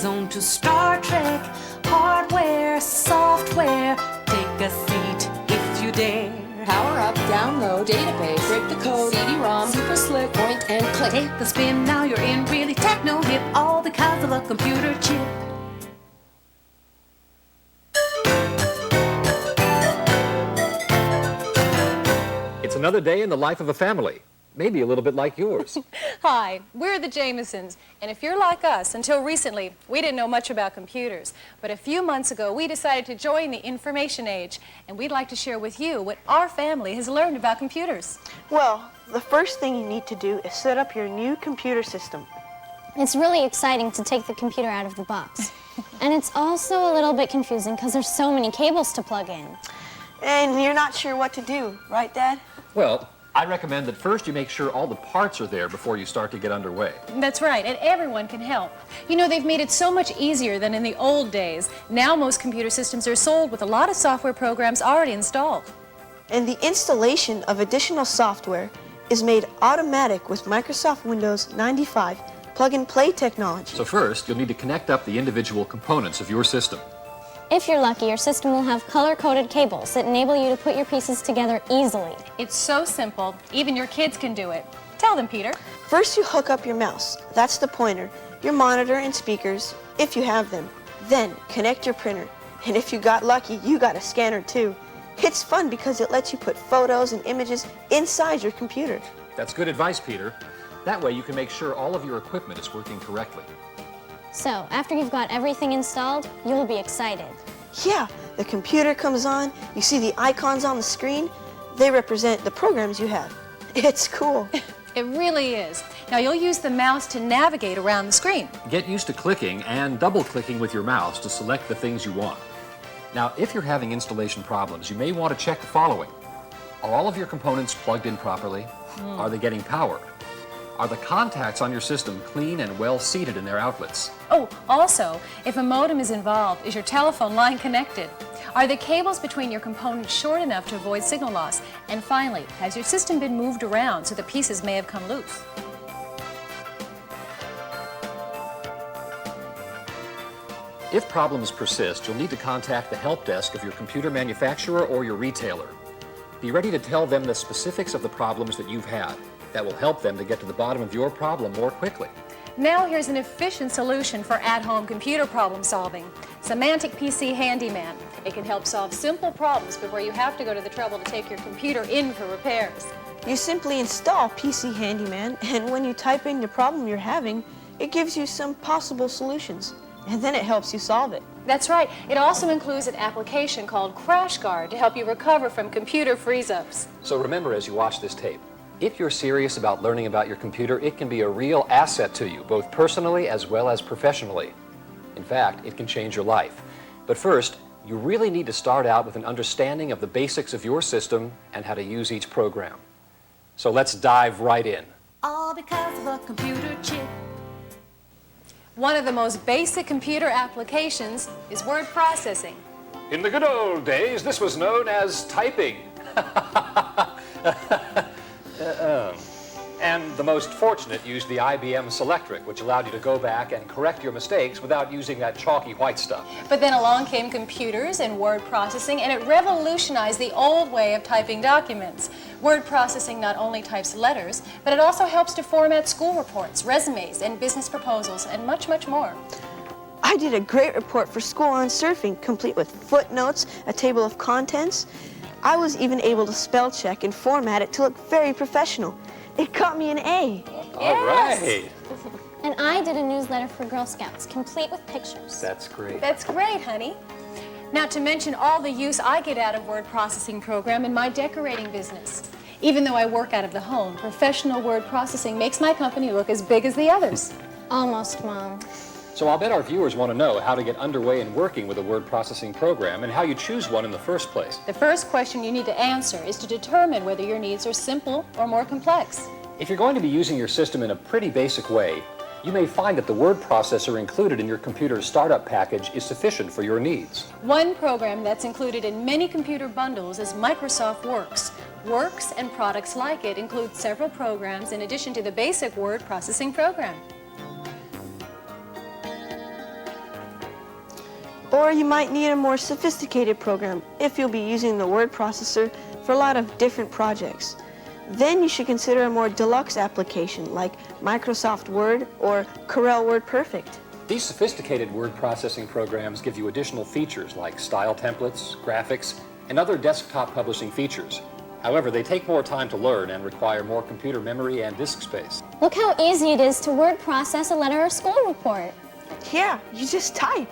zone to Star Trek. Hardware, software, take a seat if you dare. Power up, download, database, break the code, CD-ROM, super slick, point and click. Take a spin, now you're in really techno hip, all because of a computer chip. It's another day in the life of a family, maybe a little bit like yours. Hi, we're the Jamesons, and if you're like us, until recently, we didn't know much about computers. But a few months ago, we decided to join the information age, and we'd like to share with you what our family has learned about computers. Well, the first thing you need to do is set up your new computer system. It's really exciting to take the computer out of the box. And it's also a little bit confusing because there's so many cables to plug in. And you're not sure what to do, right, Dad? Well, I recommend that first you make sure all the parts are there before you start to get underway. That's right, and everyone can help. You know, they've made it so much easier than in the old days. Now most computer systems are sold with a lot of software programs already installed. And the installation of additional software is made automatic with Microsoft Windows 95 plug-and-play technology. So first, you'll need to connect up the individual components of your system. If you're lucky, your system will have color-coded cables that enable you to put your pieces together easily. It's so simple, even your kids can do it. Tell them, Peter. First, you hook up your mouse. That's the pointer, your monitor and speakers, if you have them. Then, connect your printer. And if you got lucky, you got a scanner too. It's fun because it lets you put photos and images inside your computer. That's good advice, Peter. That way you can make sure all of your equipment is working correctly. So, after you've got everything installed, you'll be excited. Yeah, the computer comes on, you see the icons on the screen. They represent the programs you have. It's cool. It really is. Now you'll use the mouse to navigate around the screen. Get used to clicking and double-clicking with your mouse to select the things you want. Now, if you're having installation problems, you may want to check the following. Are all of your components plugged in properly? Are they getting power? Are the contacts on your system clean and well seated in their outlets? Oh, also, if a modem is involved, is your telephone line connected? Are the cables between your components short enough to avoid signal loss? And finally, has your system been moved around so the pieces may have come loose? If problems persist, you'll need to contact the help desk of your computer manufacturer or your retailer. Be ready to tell them the specifics of the problems that you've had. That will help them to get to the bottom of your problem more quickly. Now here's an efficient solution for at-home computer problem solving. Semantic PC Handyman. It can help solve simple problems before you have to go to the trouble to take your computer in for repairs. You simply install PC Handyman, and when you type in the problem you're having, it gives you some possible solutions, and then it helps you solve it. That's right. It also includes an application called Crash Guard to help you recover from computer freeze-ups. So remember as you watch this tape, if you're serious about learning about your computer, it can be a real asset to you, both personally as well as professionally. In fact, it can change your life. But first, you really need to start out with an understanding of the basics of your system and how to use each program. So let's dive right in. All because of a computer chip. One of the most basic computer applications is word processing. In the good old days, this was known as typing. And the most fortunate used the IBM Selectric, which allowed you to go back and correct your mistakes without using that chalky white stuff. But then along came computers and word processing, and it revolutionized the old way of typing documents. Word processing not only types letters, but it also helps to format school reports, resumes, and business proposals, and much, much more. I did a great report for school on surfing, complete with footnotes, a table of contents. I was even able to spell check and format it to look very professional. It got me an A. All right. And I did a newsletter for Girl Scouts, complete with pictures. That's great. That's great, honey. Not to mention all the use I get out of word processing program in my decorating business. Even though I work out of the home, professional word processing makes my company look as big as the others. Almost, Mom. So I'll bet our viewers want to know how to get underway in working with a word processing program and how you choose one in the first place. The first question you need to answer is to determine whether your needs are simple or more complex. If you're going to be using your system in a pretty basic way, you may find that the word processor included in your computer's startup package is sufficient for your needs. One program that's included in many computer bundles is Microsoft Works. Works and products like it include several programs in addition to the basic word processing program. Or you might need a more sophisticated program if you'll be using the word processor for a lot of different projects. Then you should consider a more deluxe application like Microsoft Word or Corel WordPerfect. These sophisticated word processing programs give you additional features like style templates, graphics, and other desktop publishing features. However, they take more time to learn and require more computer memory and disk space. Look how easy it is to word process a letter or school report. Yeah, you just type.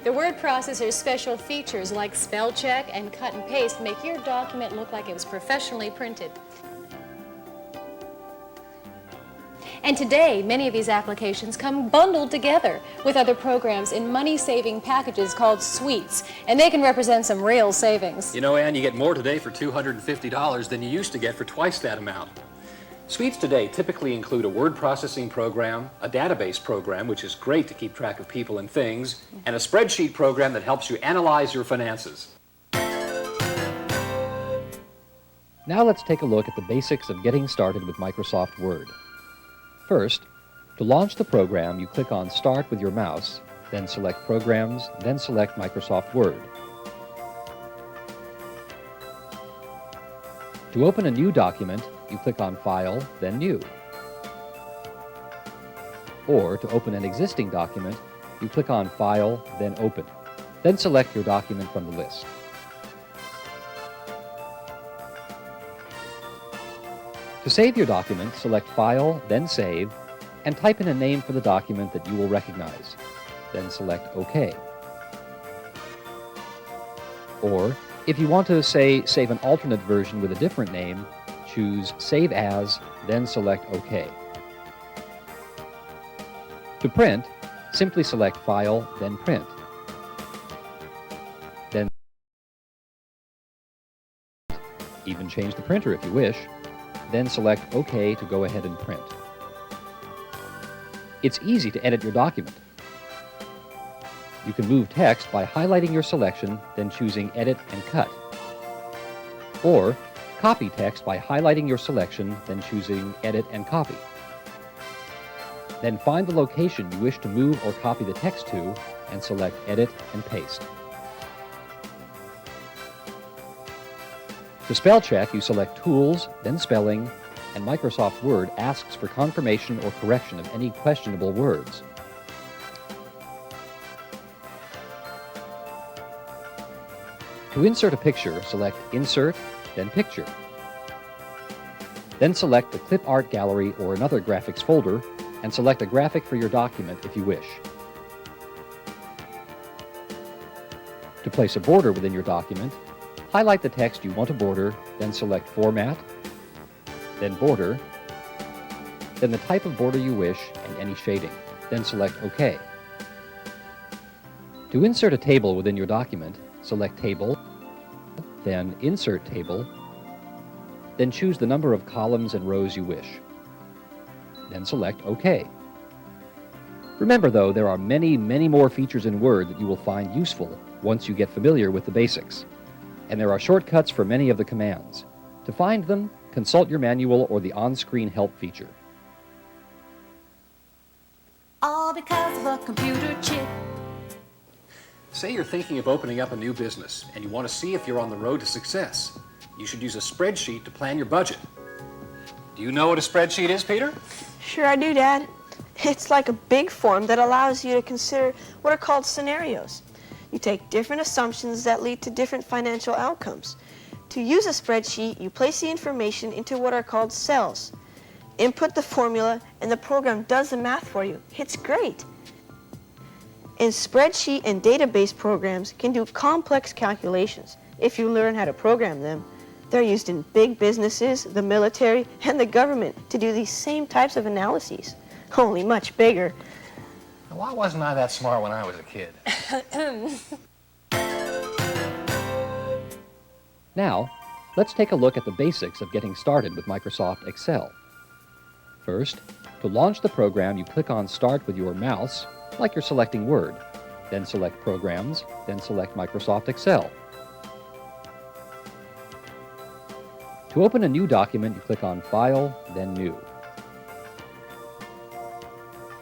The word processor's special features like spell check and cut and paste make your document look like it was professionally printed. And today, many of these applications come bundled together with other programs in money-saving packages called suites, and they can represent some real savings. You know, Ann, you get more today for $250 than you used to get for twice that amount. Suites today typically include a word processing program, a database program, which is great to keep track of people and things, and a spreadsheet program that helps you analyze your finances. Now let's take a look at the basics of getting started with Microsoft Word. First, to launch the program, you click on Start with your mouse, then select Programs, then select Microsoft Word. To open a new document, you click on File, then New. Or to open an existing document, you click on File, then Open. Then select your document from the list. To save your document, select File, then Save, and type in a name for the document that you will recognize. Then select OK. Or, if you want to, say, save an alternate version with a different name, choose Save As, then select OK. To print, simply select File, then Print. Then even change the printer if you wish. Then select OK to go ahead and print. It's easy to edit your document. You can move text by highlighting your selection, then choosing Edit and Cut. Or copy text by highlighting your selection, then choosing Edit and Copy. Then find the location you wish to move or copy the text to, and select Edit and Paste. To spell check, you select Tools, then Spelling, and Microsoft Word asks for confirmation or correction of any questionable words. To insert a picture, select Insert, then Picture. Then select the Clip Art Gallery or another graphics folder, and select a graphic for your document if you wish. To place a border within your document, highlight the text you want to border, then select Format, then Border, then the type of border you wish and any shading, then select OK. To insert a table within your document, select Table, then Insert Table, then choose the number of columns and rows you wish. Then select OK. Remember, though, there are many, many more features in Word that you will find useful once you get familiar with the basics. And there are shortcuts for many of the commands. To find them, consult your manual or the on-screen help feature. All because of a computer chip. Say you're thinking of opening up a new business and you want to see if you're on the road to success. You should use a spreadsheet to plan your budget. Do you know what a spreadsheet is, Peter? Sure I do, Dad. It's like a big form that allows you to consider what are called scenarios. You take different assumptions that lead to different financial outcomes. To use a spreadsheet, you place the information into what are called cells. Input the formula, and the program does the math for you. It's great. And spreadsheet and database programs can do complex calculations if you learn how to program them. They're used in big businesses, the military, and the government to do these same types of analyses, only much bigger. Why wasn't I that smart when I was a kid? Now, let's take a look at the basics of getting started with Microsoft Excel. First, to launch the program, you click on Start with your mouse, like you're selecting Word. Then select Programs, then select Microsoft Excel. To open a new document, you click on File, then New.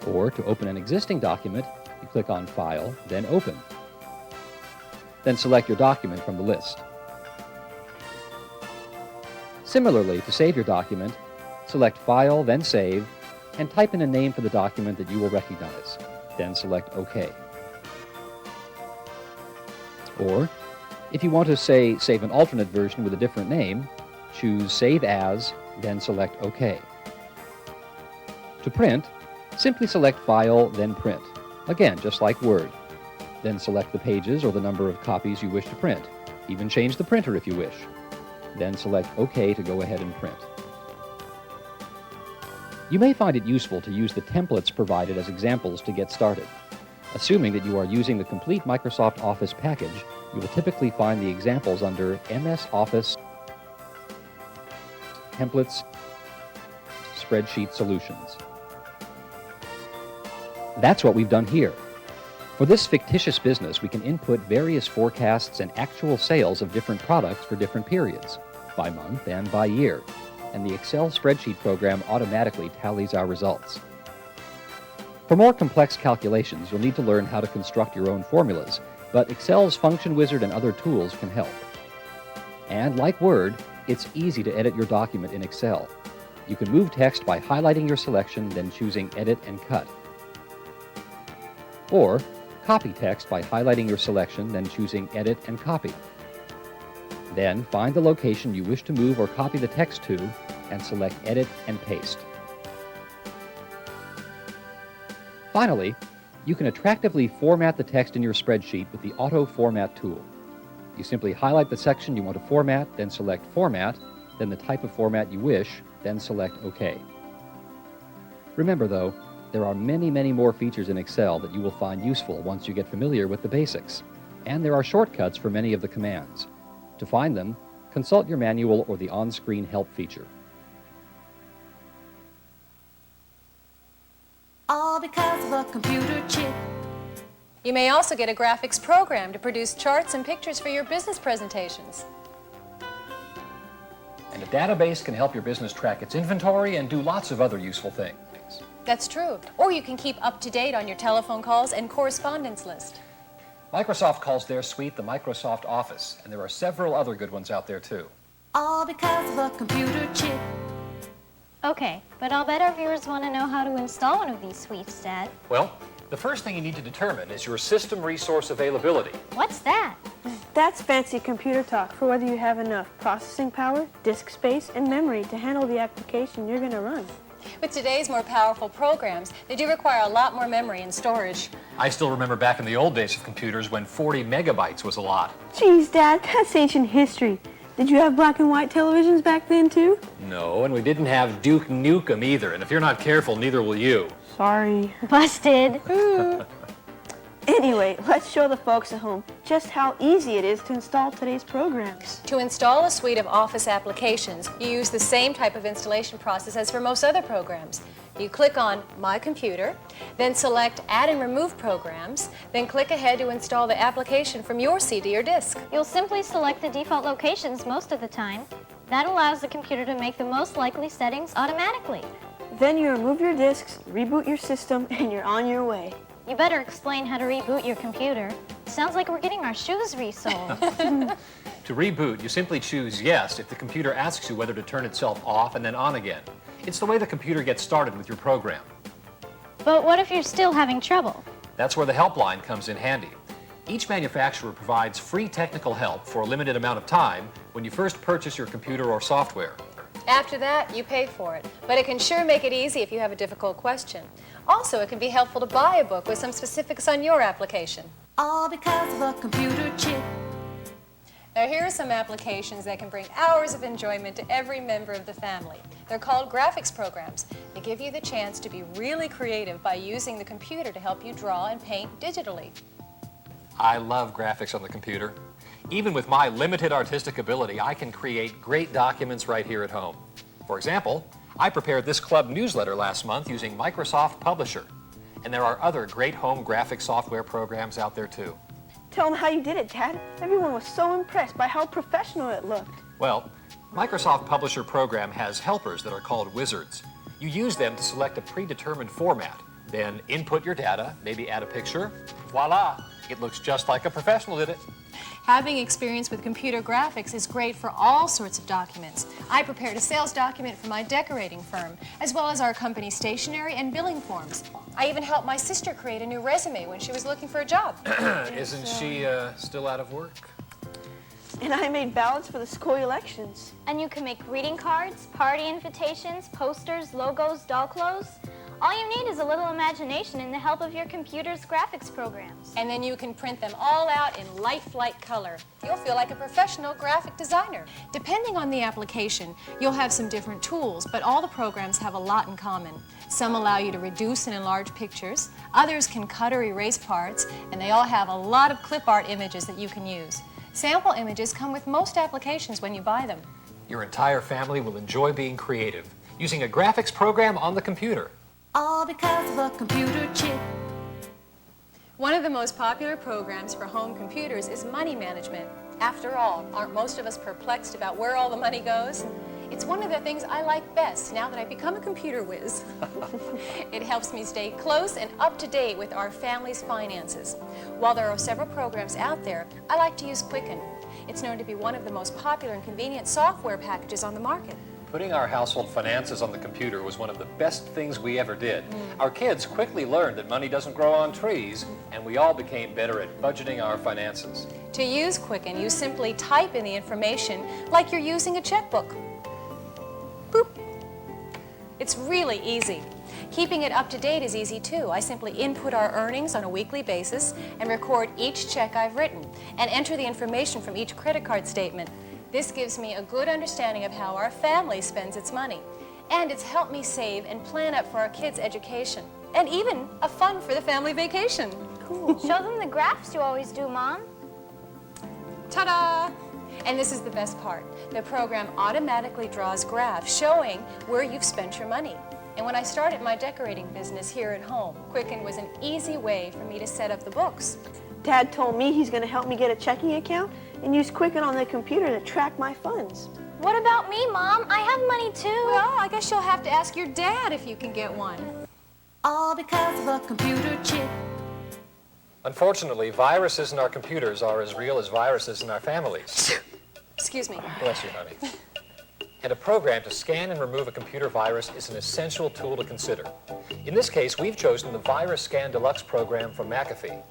Or to open an existing document, you click on File, then Open. then select your document from the list. Similarly, to save your document, select File, then Save, and type in a name for the document that you will recognize, then select OK. Or, if you want to, say, save an alternate version with a different name, choose Save As, then select OK. To print, simply select File, then Print. Again, just like Word. Then select the pages or the number of copies you wish to print. Even change the printer if you wish. Then select OK to go ahead and print. You may find it useful to use the templates provided as examples to get started. Assuming that you are using the complete Microsoft Office package, you will typically find the examples under MS Office, Templates, Spreadsheet Solutions. That's what we've done here. For this fictitious business, we can input various forecasts and actual sales of different products for different periods, by month and by year, and the Excel spreadsheet program automatically tallies our results. For more complex calculations, you'll need to learn how to construct your own formulas, but Excel's Function Wizard and other tools can help. And like Word, it's easy to edit your document in Excel. You can move text by highlighting your selection, then choosing Edit and Cut. Or copy text by highlighting your selection, then choosing Edit and Copy. Then find the location you wish to move or copy the text to, and select Edit and Paste. Finally, you can attractively format the text in your spreadsheet with the Auto Format tool. You simply highlight the section you want to format, then select Format, then the type of format you wish, then select OK. Remember, though, there are many, many more features in Excel that you will find useful once you get familiar with the basics. And there are shortcuts for many of the commands. To find them, consult your manual or the on-screen help feature. All because of a computer chip. You may also get a graphics program to produce charts and pictures for your business presentations. And a database can help your business track its inventory and do lots of other useful things. That's true. Or you can keep up to date on your telephone calls and correspondence list. Microsoft calls their suite the Microsoft Office, and there are several other good ones out there too. All because of a computer chip. Okay, but I'll bet our viewers want to know how to install one of these suites, Dad. Well, the first thing you need to determine is your system resource availability. What's that? That's fancy computer talk for whether you have enough processing power, disk space, and memory to handle the application you're going to run. With today's more powerful programs, they do require a lot more memory and storage. I still remember back in the old days of computers when 40 megabytes was a lot. Geez, Dad, that's ancient history. Did you have black and white televisions back then, too? No, and we didn't have Duke Nukem either, and if you're not careful, neither will you. Sorry. Busted. Anyway, let's show the folks at home just how easy it is to install today's programs. To install a suite of Office applications, you use the same type of installation process as for most other programs. You click on My Computer, then select Add and Remove Programs, then click ahead to install the application from your CD or disk. You'll simply select the default locations most of the time. That allows the computer to make the most likely settings automatically. Then you remove your disks, reboot your system, and you're on your way. You better explain how to reboot your computer. Sounds like we're getting our shoes resoled. To reboot, you simply choose Yes if the computer asks you whether to turn itself off and then on again. It's the way the computer gets started with your program. But what if you're still having trouble? That's where the helpline comes in handy. Each manufacturer provides free technical help for a limited amount of time when you first purchase your computer or software. After that, you pay for it. But it can sure make it easy if you have a difficult question. Also, it can be helpful to buy a book with some specifics on your application. All because of a computer chip. Now, here are some applications that can bring hours of enjoyment to every member of the family. They're called graphics programs. They give you the chance to be really creative by using the computer to help you draw and paint digitally. I love graphics on the computer. Even with my limited artistic ability, I can create great documents right here at home. For example, I prepared this club newsletter last month using Microsoft Publisher. And there are other great home graphic software programs out there too. Tell them how you did it, Dad. Everyone was so impressed by how professional it looked. Well, Microsoft Publisher program has helpers that are called wizards. You use them to select a predetermined format, Then input your data, maybe add a picture. Voila! It looks just like a professional did it. Having experience with computer graphics is great for all sorts of documents. I prepared a sales document for my decorating firm, as well as our company stationery and billing forms. I even helped my sister create a new resume when she was looking for a job. Isn't she still out of work? And I made ballots for the school elections. And you can make greeting cards, party invitations, posters, logos, doll clothes. All you need is a little imagination and the help of your computer's graphics programs. And then you can print them all out in lifelike color. You'll feel like a professional graphic designer. Depending on the application, you'll have some different tools, but all the programs have a lot in common. Some allow you to reduce and enlarge pictures, others can cut or erase parts, and they all have a lot of clip art images that you can use. Sample images come with most applications when you buy them. Your entire family will enjoy being creative, using a graphics program on the computer. All because of a computer chip. One of the most popular programs for home computers is money management. After all, aren't most of us perplexed about where all the money goes? It's one of the things I like best now that I've become a computer whiz. It helps me stay close and up to date with our family's finances. While there are several programs out there, I like to use Quicken. It's known to be one of the most popular and convenient software packages on the market. Putting our household finances on the computer was one of the best things we ever did. Our kids quickly learned that money doesn't grow on trees, and we all became better at budgeting our finances. To use Quicken, you simply type in the information like you're using a checkbook. Boop. It's really easy. Keeping it up to date is easy too. I simply input our earnings on a weekly basis and record each check I've written and enter the information from each credit card statement. This gives me a good understanding of how our family spends its money. And it's helped me save and plan up for our kids' education. And even a fun for the family vacation. Cool. Show them the graphs you always do, Mom. Ta-da! And this is the best part. The program automatically draws graphs showing where you've spent your money. And when I started my decorating business here at home, Quicken was an easy way for me to set up the books. Dad told me he's going to help me get a checking account and use Quicken on the computer to track my funds. What about me, Mom? I have money too. Well, I guess you'll have to ask your dad if you can get one. All because of a computer chip. Unfortunately, viruses in our computers are as real as viruses in our families. Excuse me. Bless you, honey. And a program to scan and remove a computer virus is an essential tool to consider. In this case, we've chosen the Virus Scan Deluxe program from McAfee.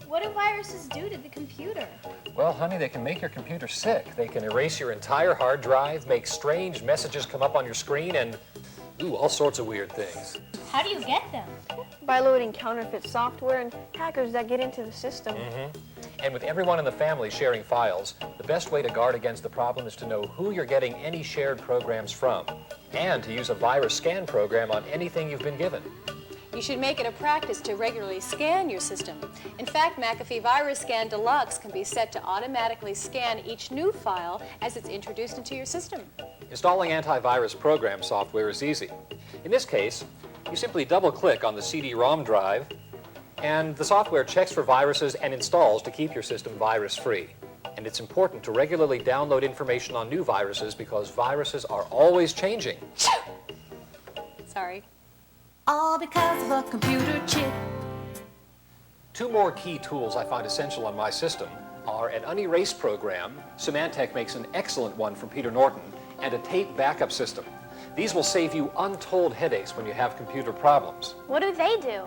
What do viruses do to the computer? Well, honey, they can make your computer sick. They can erase your entire hard drive, make strange messages come up on your screen, and all sorts of weird things. How do you get them? By loading counterfeit software and hackers that get into the system. And with everyone in the family sharing files, the best way to guard against the problem is to know who you're getting any shared programs from, and to use a virus scan program on anything you've been given. You should make it a practice to regularly scan your system. In fact, McAfee Virus Scan Deluxe can be set to automatically scan each new file as it's introduced into your system. Installing antivirus program software is easy. In this case, you simply double-click on the CD-ROM drive, and the software checks for viruses and installs to keep your system virus-free. And it's important to regularly download information on new viruses because viruses are always changing. Sorry. All because of a computer chip. Two more key tools I find essential on my system are an unerase program. Symantec makes an excellent one from Peter Norton, and a tape backup system. These will save you untold headaches when you have computer problems. What do they do?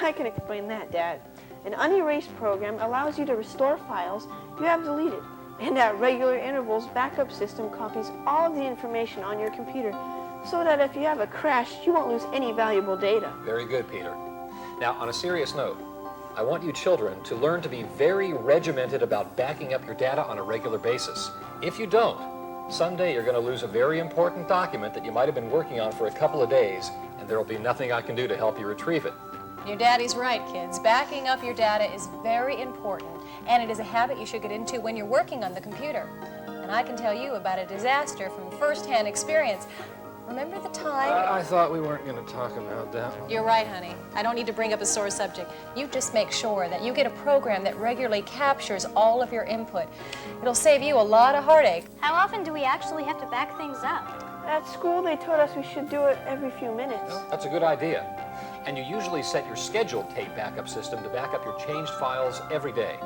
I can explain that, Dad. An unerased program allows you to restore files you have deleted. And at regular intervals, backup system copies all of the information on your computer so that if you have a crash, you won't lose any valuable data. Very good, Peter. Now, on a serious note, I want you children to learn to be very regimented about backing up your data on a regular basis. If you don't, someday you're going to lose a very important document that you might have been working on for a couple of days, and there will be nothing I can do to help you retrieve it. Your daddy's right, kids. Backing up your data is very important, and it is a habit you should get into when you're working on the computer. And I can tell you about a disaster from first-hand experience. Remember the time? I thought we weren't going to talk about that one. You're right, honey. I don't need to bring up a sore subject. You just make sure that you get a program that regularly captures all of your input. It'll save you a lot of heartache. How often do we actually have to back things up? At school, they told us we should do it every few minutes. That's a good idea. And you usually set your scheduled tape backup system to back up your changed files every day.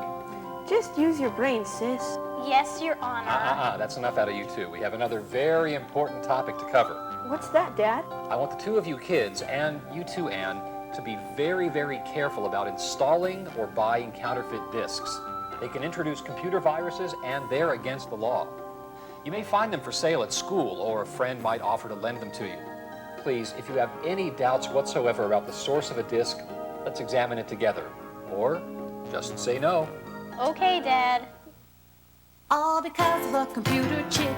Just use your brain, sis. Yes, Your Honor. That's enough out of you two. We have another very important topic to cover. What's that, Dad? I want the two of you kids, and you too, Anne, to be very, very careful about installing or buying counterfeit discs. They can introduce computer viruses, and they're against the law. You may find them for sale at school, or a friend might offer to lend them to you. Please, if you have any doubts whatsoever about the source of a disc, let's examine it together. Or just say no. Okay, Dad. All because of a computer chip.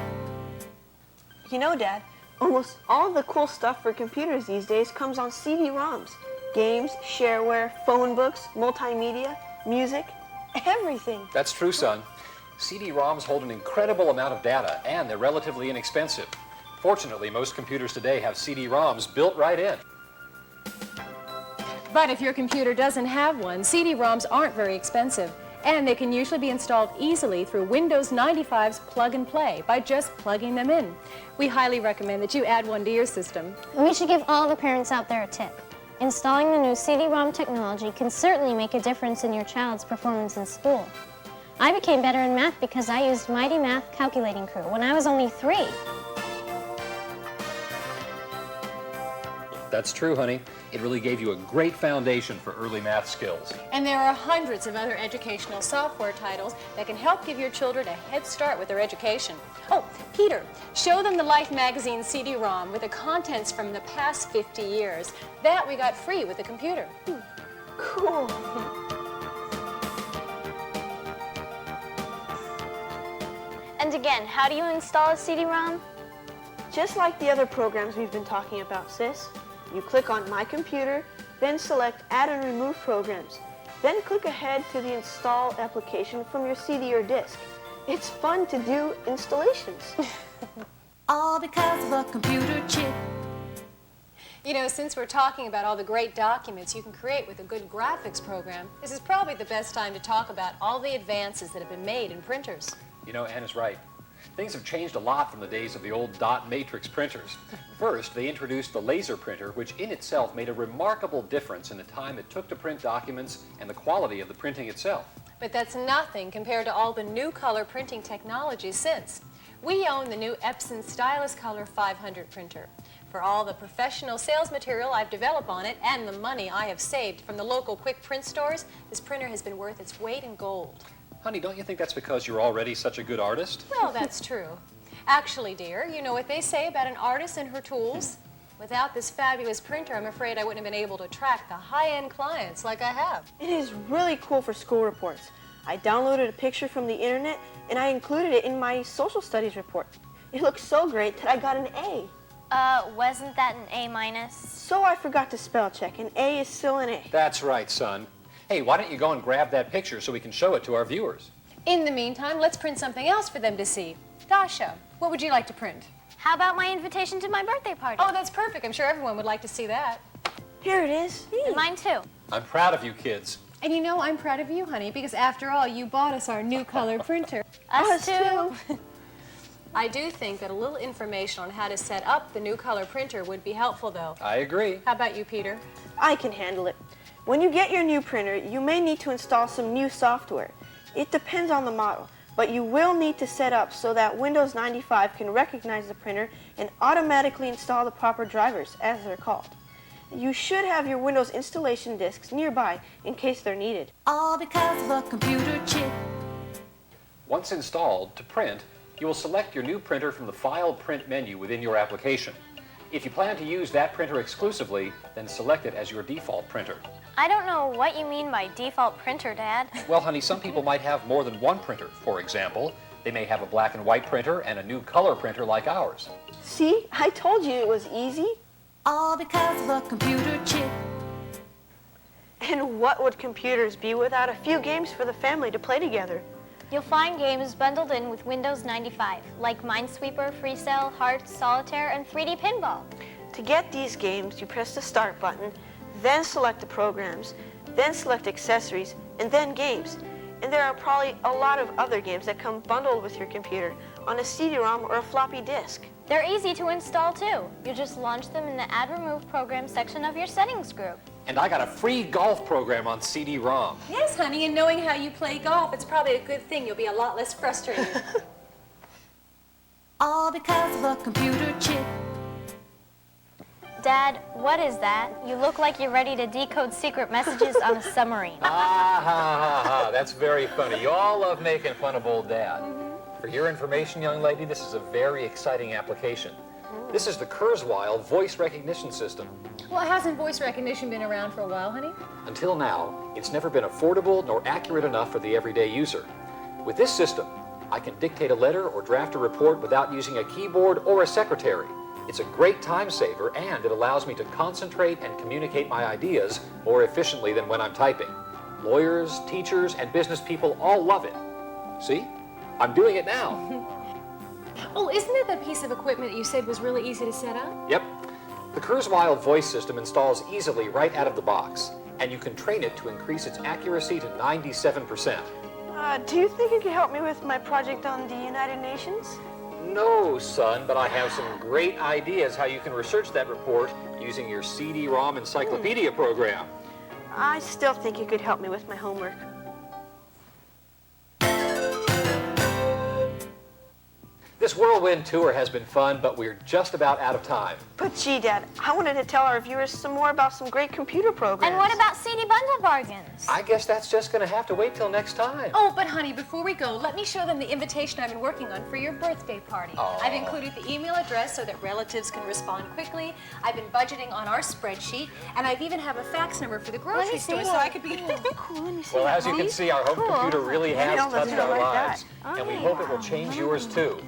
You know, Dad, almost all the cool stuff for computers these days comes on CD-ROMs. Games, shareware, phone books, multimedia, music, everything. That's true, son. CD-ROMs hold an incredible amount of data, and they're relatively inexpensive. Fortunately, most computers today have CD-ROMs built right in. But if your computer doesn't have one, CD-ROMs aren't very expensive, and they can usually be installed easily through Windows 95's Plug and Play by just plugging them in. We highly recommend that you add one to your system. We should give all the parents out there a tip. Installing the new CD-ROM technology can certainly make a difference in your child's performance in school. I became better in math because I used Mighty Math Calculating Crew when I was only 3. That's true, honey. It really gave you a great foundation for early math skills. And there are hundreds of other educational software titles that can help give your children a head start with their education. Oh, Peter, show them the Life magazine CD-ROM with the contents from the past 50 years. That we got free with the computer. Cool. And again, how do you install a CD-ROM? Just like the other programs we've been talking about, sis. You click on My Computer, then select Add and Remove Programs. Then click ahead to the Install application from your CD or disc. It's fun to do installations. All because of a computer chip. You know, since we're talking about all the great documents you can create with a good graphics program, this is probably the best time to talk about all the advances that have been made in printers. You know, Anne is right. Things have changed a lot from the days of the old dot matrix printers. First, they introduced the laser printer, which in itself made a remarkable difference in the time it took to print documents and the quality of the printing itself. But that's nothing compared to all the new color printing technologies since. We own the new Epson Stylus Color 500 printer. For all the professional sales material I've developed on it and the money I have saved from the local quick print stores, this printer has been worth its weight in gold. Honey, don't you think that's because you're already such a good artist? Well, that's true. Actually, dear, you know what they say about an artist and her tools? Without this fabulous printer, I'm afraid I wouldn't have been able to attract the high-end clients like I have. It is really cool for school reports. I downloaded a picture from the internet and I included it in my social studies report. It looks so great that I got an A. Wasn't that an A-? So I forgot to spell check. An A is still an A. That's right, son. Hey, why don't you go and grab that picture so we can show it to our viewers? In the meantime, let's print something else for them to see. Dasha, what would you like to print? How about my invitation to my birthday party? Oh, that's perfect. I'm sure everyone would like to see that. Here it is. And mine too. I'm proud of you kids. And you know, I'm proud of you, honey, because after all, you bought us our new color printer. Us too. I do think that a little information on how to set up the new color printer would be helpful, though. I agree. How about you, Peter? I can handle it. When you get your new printer, you may need to install some new software. It depends on the model, but you will need to set up so that Windows 95 can recognize the printer and automatically install the proper drivers, as they're called. You should have your Windows installation disks nearby in case they're needed. All because of a computer chip. Once installed, to print, you will select your new printer from the File Print menu within your application. If you plan to use that printer exclusively, then select it as your default printer. I don't know what you mean by default printer, Dad. Well, honey, some people might have more than one printer. For example, they may have a black and white printer and a new color printer like ours. See, I told you it was easy. All because of a computer chip. And what would computers be without a few games for the family to play together? You'll find games bundled in with Windows 95, like Minesweeper, FreeCell, Hearts, Solitaire, and 3D Pinball. To get these games, you press the Start button, then select the programs, then select accessories, and then games. And there are probably a lot of other games that come bundled with your computer on a CD-ROM or a floppy disk. They're easy to install too. You just launch them in the Add Remove Program section of your settings group. And I got a free golf program on CD-ROM. Yes, honey, and knowing how you play golf, it's probably a good thing. You'll be a lot less frustrated. All because of a computer chip. Dad, what is that? You look like you're ready to decode secret messages on a submarine. Ah, ha, ha, ha. That's very funny. You all love making fun of old Dad. For your information, young lady, this is a very exciting application. This is the Kurzweil voice recognition system. Well, hasn't voice recognition been around for a while, honey? Until now, it's never been affordable nor accurate enough for the everyday user. With this system, I can dictate a letter or draft a report without using a keyboard or a secretary. It's a great time saver, and it allows me to concentrate and communicate my ideas more efficiently than when I'm typing. Lawyers, teachers, and business people all love it. See? I'm doing it now. Oh, isn't it that piece of equipment that you said was really easy to set up? Yep. The Kurzweil voice system installs easily right out of the box, and you can train it to increase its accuracy to 97%. Do you think you could help me with my project on the United Nations? No, son, but I have some great ideas how you can research that report using your CD-ROM encyclopedia program. I still think you could help me with my homework. This whirlwind tour has been fun, but we're just about out of time. But gee, Dad, I wanted to tell our viewers some more about some great computer programs. And what about CD bundle bargains? I guess that's just going to have to wait till next time. Oh, but honey, before we go, let me show them the invitation I've been working on for your birthday party. Oh. I've included the email address so that relatives can respond quickly. I've been budgeting on our spreadsheet, and I've even have a fax number for the grocery store so I could be... Cool, let me see Well, that, as you can Mommy. see, our home computer really has Maybe I'll touched do it our like lives. that. And we hope it will change yours too,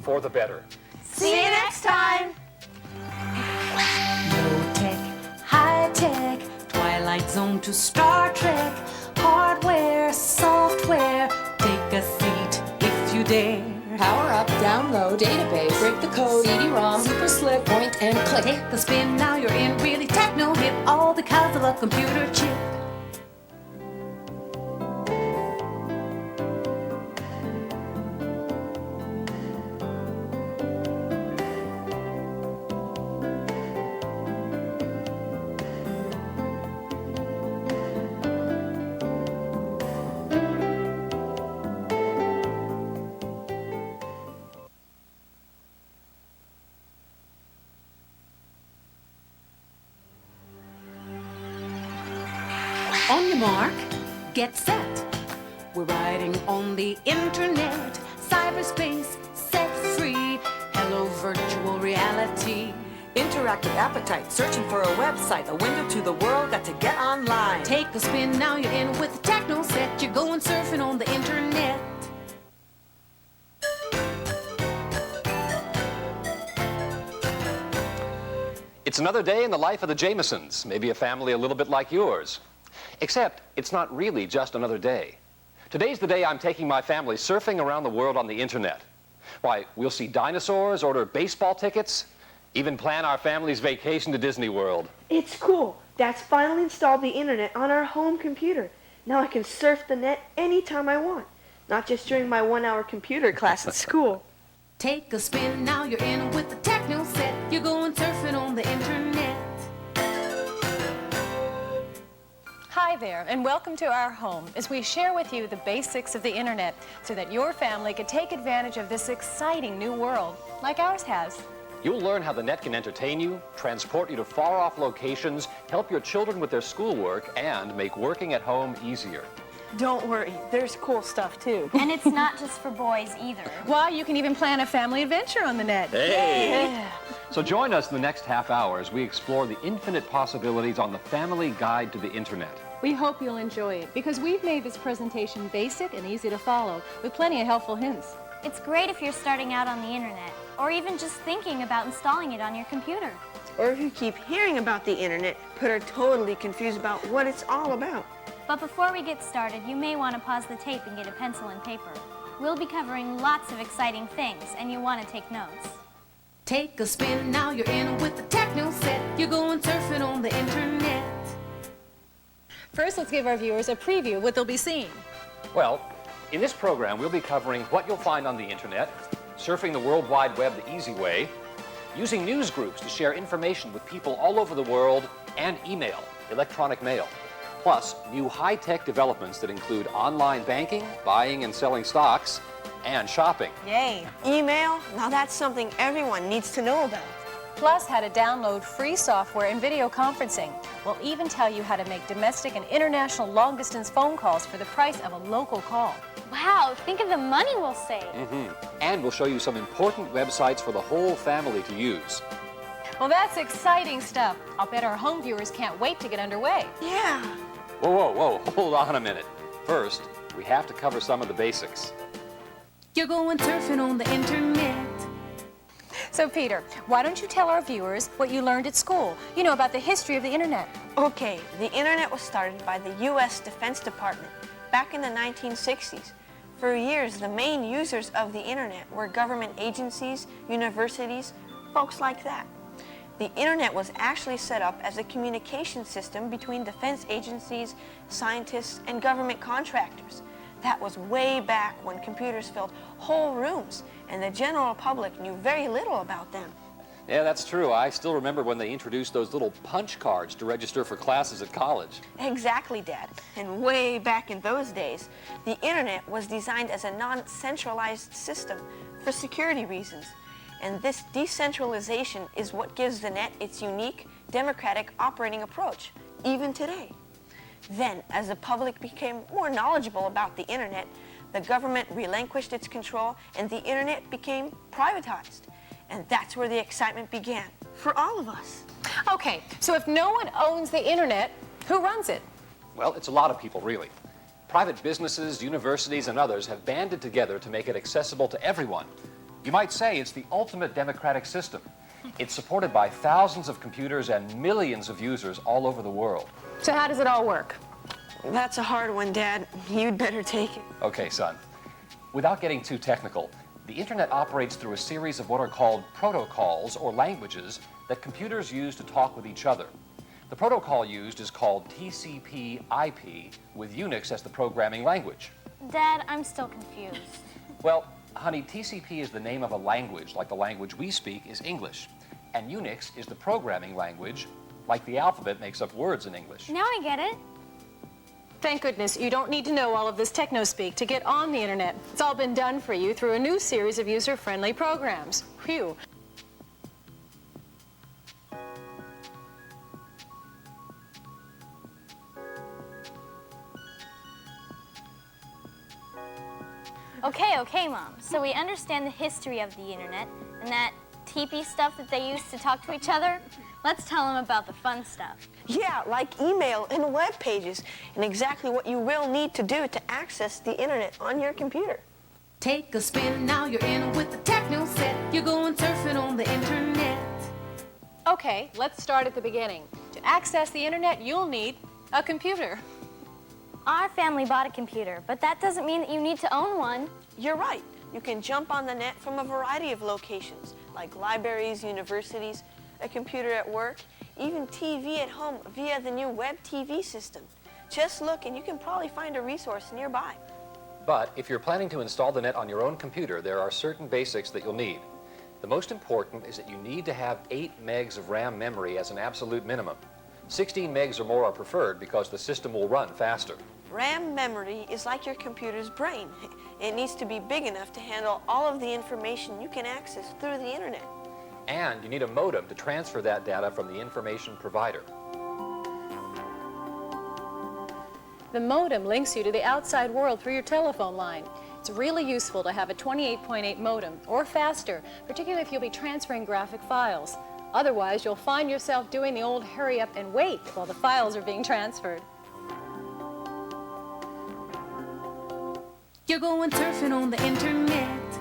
for the better. See you next time. Low tech, high tech, Twilight Zone to Star Trek, hardware, software, take a seat if you dare. Power up, download, database, break the code, CD-ROM, super slick, point and click. Take a spin, now you're in really techno hip, all because of a computer chip. On your mark, get set. We're riding on the internet, cyberspace, set free. Hello, virtual reality. Interactive appetite, searching for a website, a window to the world, got to get online. Take a spin, now you're in with the techno set. You're going surfing on the internet. It's another day in the life of the Jamesons, maybe a family a little bit like yours. Except, it's not really just another day. Today's the day I'm taking my family surfing around the world on the internet. Why, we'll see dinosaurs, order baseball tickets, even plan our family's vacation to Disney World. It's cool. Dad's finally installed the internet on our home computer. Now I can surf the net anytime I want, not just during my 1-hour computer class at school. Take a spin, now you're in with the techno set. You're going surfing on the internet. Hi there, and welcome to our home as we share with you the basics of the internet so that your family can take advantage of this exciting new world like ours has. You'll learn how the net can entertain you, transport you to far-off locations, help your children with their schoolwork, and make working at home easier. Don't worry, there's cool stuff too. And it's not just for boys either. Why, you can even plan a family adventure on the net. Hey! So join us in the next half hour as we explore the infinite possibilities on the Family Guide to the Internet. We hope you'll enjoy it because we've made this presentation basic and easy to follow with plenty of helpful hints. It's great if you're starting out on the internet, or even just thinking about installing it on your computer. Or if you keep hearing about the internet, but are totally confused about what it's all about. But before we get started, you may want to pause the tape and get a pencil and paper. We'll be covering lots of exciting things, and you want to take notes. Take a spin, now you're in with the techno set. You're going surfing on the internet. First, let's give our viewers a preview of what they'll be seeing. Well, in this program, we'll be covering what you'll find on the internet, surfing the World Wide Web the easy way, using news groups to share information with people all over the world, and email, electronic mail. Plus, new high-tech developments that include online banking, buying and selling stocks, and shopping. Yay. Email? Now that's something everyone needs to know about. Plus, how to download free software and video conferencing. We'll even tell you how to make domestic and international long-distance phone calls for the price of a local call. Wow, think of the money we'll save. And we'll show you some important websites for the whole family to use. Well, that's exciting stuff. I'll bet our home viewers can't wait to get underway. Yeah. Whoa, whoa, whoa, hold on a minute. First, we have to cover some of the basics. You're going surfing on the internet. So, Peter, why don't you tell our viewers what you learned at school? You know, about the history of the internet. Okay, the internet was started by the U.S. Defense Department back in the 1960s. For years, the main users of the internet were government agencies, universities, folks like that. The internet was actually set up as a communication system between defense agencies, scientists, and government contractors. That was way back when computers filled whole rooms and the general public knew very little about them. Yeah, that's true. I still remember when they introduced those little punch cards to register for classes at college. Exactly, Dad. And way back in those days, the internet was designed as a non-centralized system for security reasons. And this decentralization is what gives the net its unique, democratic operating approach, even today. Then, as the public became more knowledgeable about the internet, the government relinquished its control and the internet became privatized. And that's where the excitement began, for all of us. Okay, so if no one owns the internet, who runs it? Well, it's a lot of people, really. Private businesses, universities, and others have banded together to make it accessible to everyone. You might say it's the ultimate democratic system. It's supported by thousands of computers and millions of users all over the world. So how does it all work? That's a hard one, Dad. You'd better take it. Okay, son. Without getting too technical, the internet operates through a series of what are called protocols or languages that computers use to talk with each other. The protocol used is called TCP/IP, with Unix as the programming language. Dad, I'm still confused. Well, honey, TCP is the name of a language, like the language we speak is English. And Unix is the programming language, like the alphabet makes up words in English. Now I get it. Thank goodness you don't need to know all of this techno-speak to get on the internet. It's all been done for you through a new series of user-friendly programs. Phew. Okay, Mom. So we understand the history of the internet and that TP stuff that they use to talk to each other. Let's tell them about the fun stuff. Yeah, like email and web pages, and exactly what you will need to do to access the internet on your computer. Take a spin, now you're in with the techno set. You're going surfing on the internet. Okay, let's start at the beginning. To access the internet, you'll need a computer. Our family bought a computer, but that doesn't mean that you need to own one. You're right. You can jump on the net from a variety of locations, like libraries, universities, a computer at work, even TV at home via the new web TV system. Just look and you can probably find a resource nearby. But if you're planning to install the net on your own computer, there are certain basics that you'll need. The most important is that you need to have 8 megs of RAM memory as an absolute minimum. 16 megs or more are preferred because the system will run faster. RAM memory is like your computer's brain. It needs to be big enough to handle all of the information you can access through the internet. And you need a modem to transfer that data from the information provider. The modem links you to the outside world through your telephone line. It's really useful to have a 28.8 modem or faster, particularly if you'll be transferring graphic files. Otherwise, you'll find yourself doing the old hurry up and wait while the files are being transferred. You're going surfing on the internet.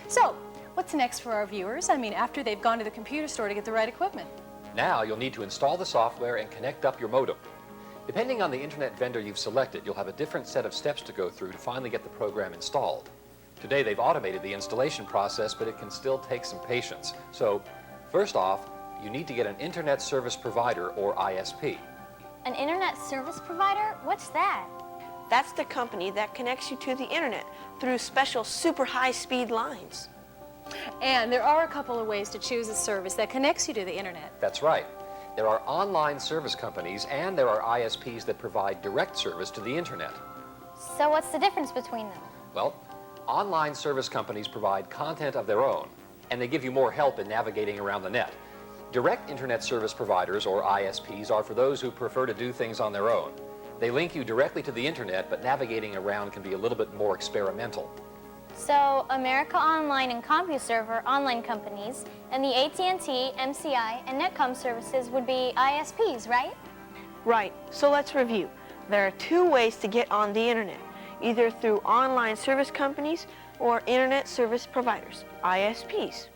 So, what's next for our viewers? I mean, after they've gone to the computer store to get the right equipment. Now you'll need to install the software and connect up your modem. Depending on the internet vendor you've selected, you'll have a different set of steps to go through to finally get the program installed. Today they've automated the installation process, but it can still take some patience. So, first off, you need to get an Internet Service Provider, or ISP. An internet service provider? What's that? That's the company that connects you to the internet through special super high-speed lines. And there are a couple of ways to choose a service that connects you to the internet. That's right. There are online service companies and there are ISPs that provide direct service to the internet. So what's the difference between them? Well, online service companies provide content of their own, and they give you more help in navigating around the net. Direct internet service providers, or ISPs, are for those who prefer to do things on their own. They link you directly to the internet, but navigating around can be a little bit more experimental. So America Online and CompuServe are online companies, and the AT&T, MCI, and Netcom services would be ISPs, right? Right, so let's review. There are two ways to get on the internet, either through online service companies or internet service providers, ISPs.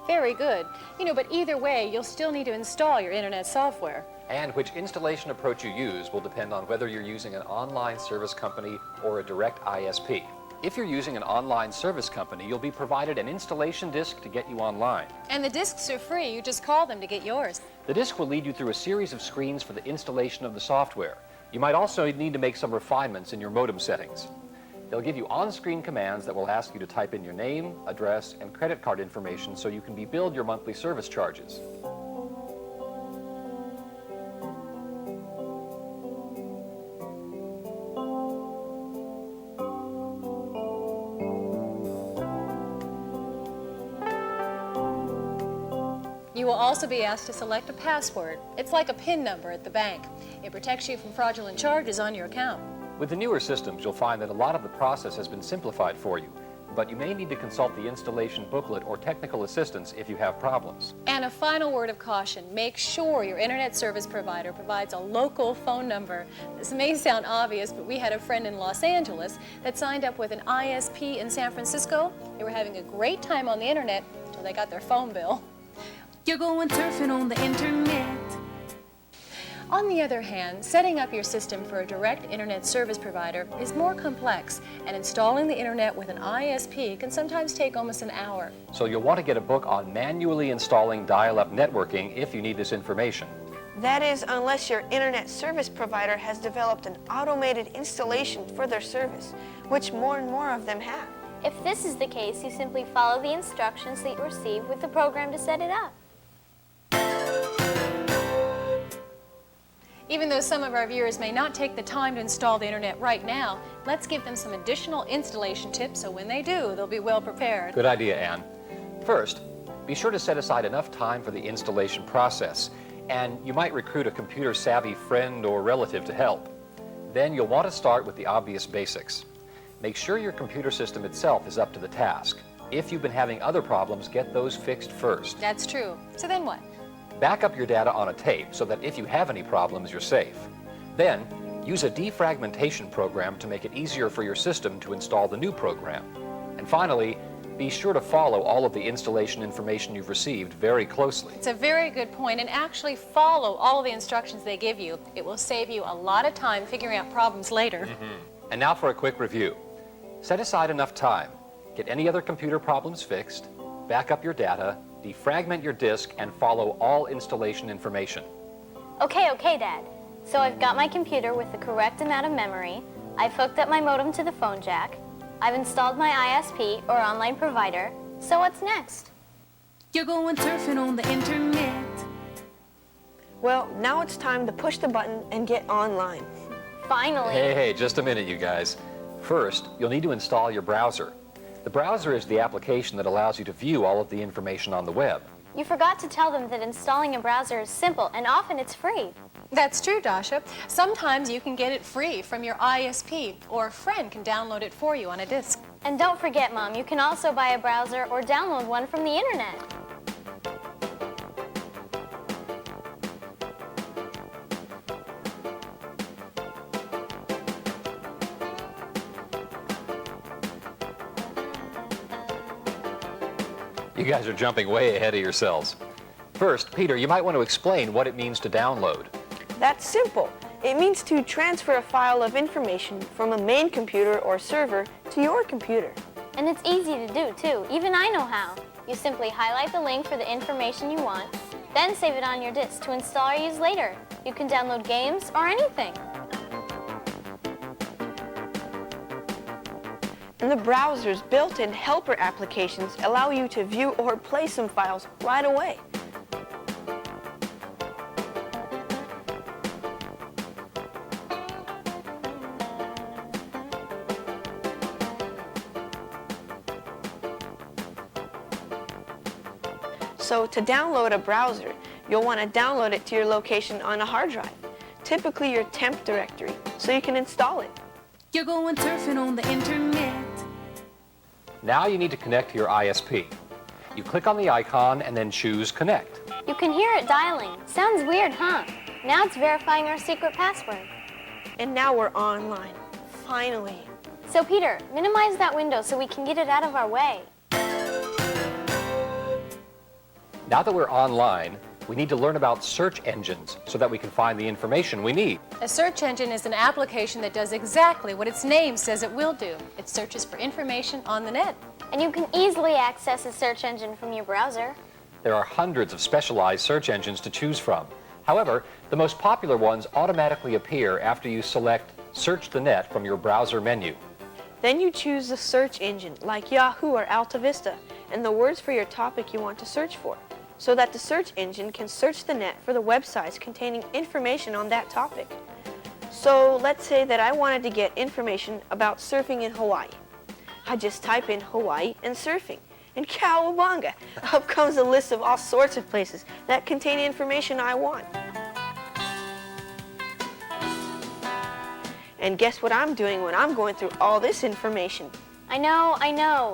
Very good. But either way, you'll still need to install your internet software. And which installation approach you use will depend on whether you're using an online service company or a direct ISP. If you're using an online service company, you'll be provided an installation disk to get you online. And the discs are free. You just call them to get yours. The disk will lead you through a series of screens for the installation of the software. You might also need to make some refinements in your modem settings. They'll give you on-screen commands that will ask you to type in your name, address, and credit card information so you can be billed your monthly service charges. You will also be asked to select a password. It's like a PIN number at the bank. It protects you from fraudulent charges on your account. With the newer systems, you'll find that a lot of the process has been simplified for you, but you may need to consult the installation booklet or technical assistance if you have problems. And a final word of caution, make sure your internet service provider provides a local phone number. This may sound obvious, but we had a friend in Los Angeles that signed up with an ISP in San Francisco. They were having a great time on the internet until they got their phone bill. You're going surfing on the internet. On the other hand, setting up your system for a direct internet service provider is more complex, and installing the internet with an ISP can sometimes take almost an hour. So you'll want to get a book on manually installing dial-up networking if you need this information. That is, unless your internet service provider has developed an automated installation for their service, which more and more of them have. If this is the case, you simply follow the instructions that you receive with the program to set it up. Even though some of our viewers may not take the time to install the internet right now, let's give them some additional installation tips so when they do, they'll be well prepared. Good idea, Anne. First, be sure to set aside enough time for the installation process, and you might recruit a computer-savvy friend or relative to help. Then you'll want to start with the obvious basics. Make sure your computer system itself is up to the task. If you've been having other problems, get those fixed first. That's true. So then what? Back up your data on a tape so that if you have any problems, you're safe. Then, use a defragmentation program to make it easier for your system to install the new program. And finally, be sure to follow all of the installation information you've received very closely. It's a very good point, and actually follow all of the instructions they give you. It will save you a lot of time figuring out problems later. And now for a quick review. Set aside enough time. Get any other computer problems fixed, back up your data, defragment your disk, and follow all installation information. Okay, Dad. So I've got my computer with the correct amount of memory, I've hooked up my modem to the phone jack, I've installed my ISP or online provider, so what's next? You're going surfing on the internet. Well, now it's time to push the button and get online. Finally. Hey, just a minute, you guys. First, you'll need to install your browser. The browser is the application that allows you to view all of the information on the web. You forgot to tell them that installing a browser is simple, and often it's free. That's true, Dasha. Sometimes you can get it free from your ISP, or a friend can download it for you on a disk. And don't forget, Mom, you can also buy a browser or download one from the internet. You guys are jumping way ahead of yourselves. First, Peter, you might want to explain what it means to download. That's simple. It means to transfer a file of information from a main computer or server to your computer. And it's easy to do, too. Even I know how. You simply highlight the link for the information you want, then save it on your disk to install or use later. You can download games or anything. And the browser's built-in helper applications allow you to view or play some files right away. So to download a browser, you'll want to download it to your location on a hard drive, typically your temp directory, so you can install it. You're going surfing on the internet. Now you need to connect to your ISP. You click on the icon and then choose Connect. You can hear it dialing. Sounds weird, huh? Now it's verifying our secret password. And now we're online, finally. So Peter, minimize that window so we can get it out of our way. Now that we're online, we need to learn about search engines so that we can find the information we need. A search engine is an application that does exactly what its name says it will do. It searches for information on the net. And you can easily access a search engine from your browser. There are hundreds of specialized search engines to choose from. However, the most popular ones automatically appear after you select Search the Net from your browser menu. Then you choose the search engine, like Yahoo or Alta Vista, and the words for your topic you want to search for, so that the search engine can search the net for the websites containing information on that topic. So let's say that I wanted to get information about surfing in Hawaii. I just type in Hawaii and surfing, and cowabunga, up comes a list of all sorts of places that contain information I want. And guess what I'm doing when I'm going through all this information? I know,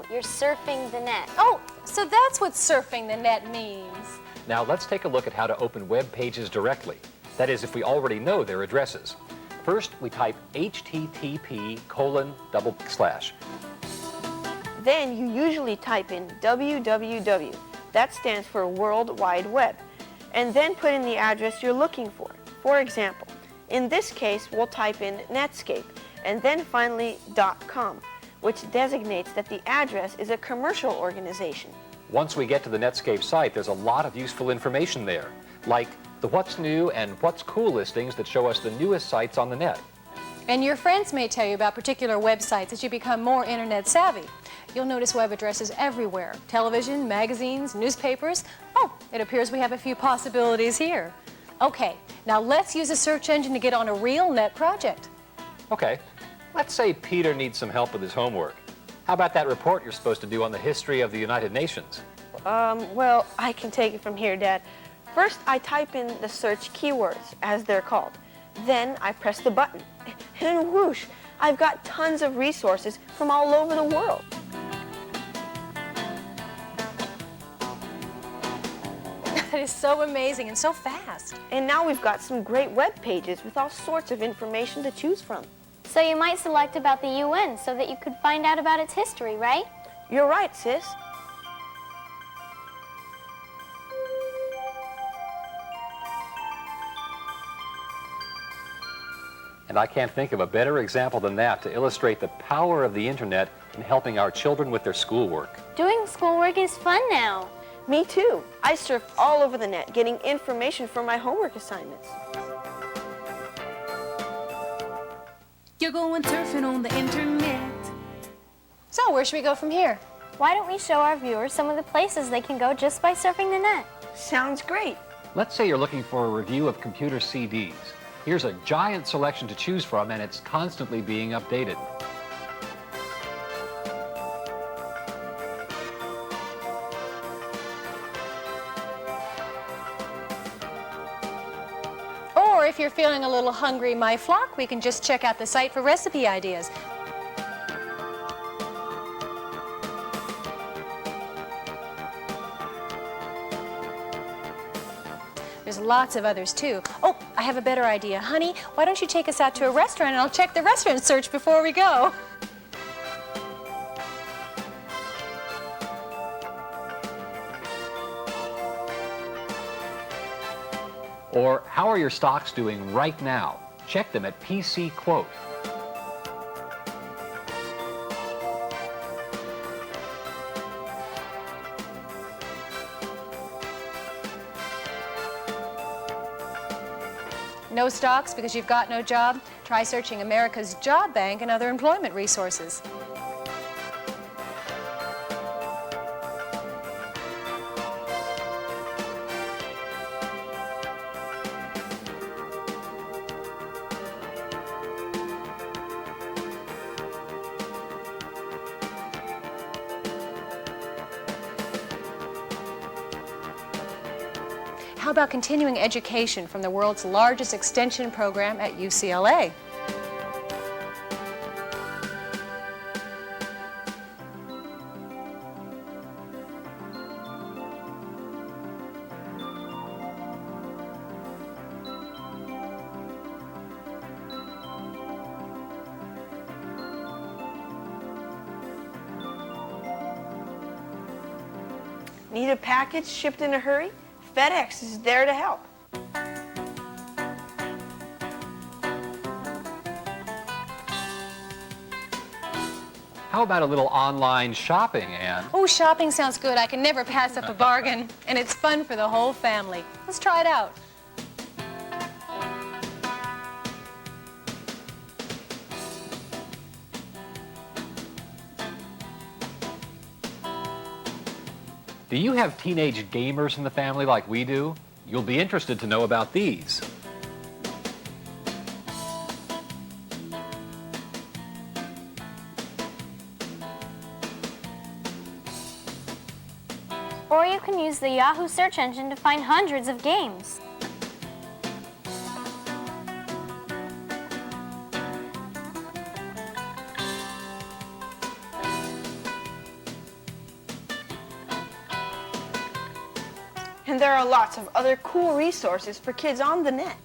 you're surfing the net. Oh, so that's what surfing the net means. Now let's take a look at how to open web pages directly. That is, if we already know their addresses. First, we type http:// Then you usually type in www. That stands for World Wide Web. And then put in the address you're looking for. For example, in this case, we'll type in Netscape, and then finally .com, which designates that the address is a commercial organization. Once we get to the Netscape site, there's a lot of useful information there, like the What's New and What's Cool listings that show us the newest sites on the net. And your friends may tell you about particular websites as you become more internet savvy. You'll notice web addresses everywhere. Television, magazines, newspapers. Oh, it appears we have a few possibilities here. Okay, now let's use a search engine to get on a real net project. Okay, let's say Peter needs some help with his homework. How about that report you're supposed to do on the history of the United Nations? Well, I can take it from here, Dad. First, I type in the search keywords, as they're called. Then I press the button, and whoosh, I've got tons of resources from all over the world. That is so amazing and so fast. And now we've got some great web pages with all sorts of information to choose from. So you might select about the UN so that you could find out about its history, right? You're right, sis. And I can't think of a better example than that to illustrate the power of the internet in helping our children with their schoolwork. Doing schoolwork is fun now. Me too. I surf all over the net getting information for my homework assignments. You're going surfing on the internet. So where should we go from here? Why don't we show our viewers some of the places they can go just by surfing the net? Sounds great. Let's say you're looking for a review of computer CDs. Here's a giant selection to choose from, and it's constantly being updated. Or if you're feeling a little hungry, my flock, we can just check out the site for recipe ideas. There's lots of others too. Oh, I have a better idea. Honey, why don't you take us out to a restaurant and I'll check the restaurant search before we go. Or how are your stocks doing right now? Check them at PC Quote. No stocks because you've got no job? Try searching America's Job Bank and other employment resources. How about continuing education from the world's largest extension program at UCLA? Need a package shipped in a hurry? FedEx is there to help. How about a little online shopping, Anne? Oh, shopping sounds good. I can never pass up a bargain. And it's fun for the whole family. Let's try it out. Do you have teenage gamers in the family like we do? You'll be interested to know about these. Or you can use the Yahoo search engine to find hundreds of games. And there are lots of other cool resources for kids on the net.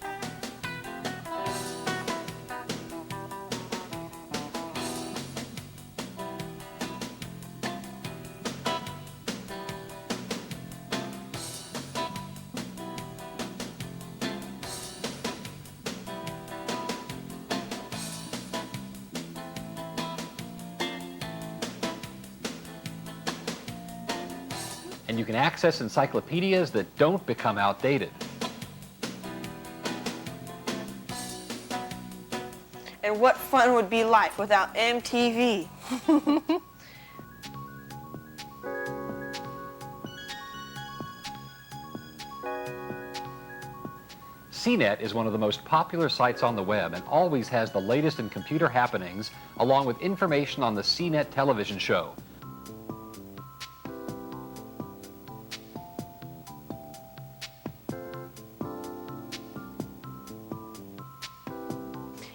And you can access encyclopedias that don't become outdated. And what fun would be life without MTV? CNET is one of the most popular sites on the web and always has the latest in computer happenings, along with information on the CNET television show.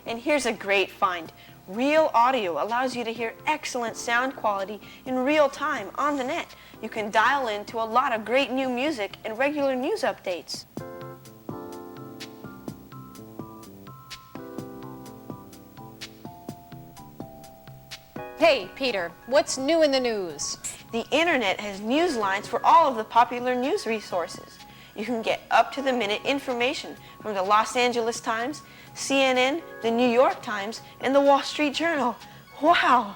And here's a great find. Real Audio allows you to hear excellent sound quality in real time on the net. You can dial in to a lot of great new music and regular news updates. Hey, Peter, what's new in the news? The internet has news lines for all of the popular news resources. You can get up-to-the-minute information from the Los Angeles Times, CNN, the New York Times, and the Wall Street Journal. Wow!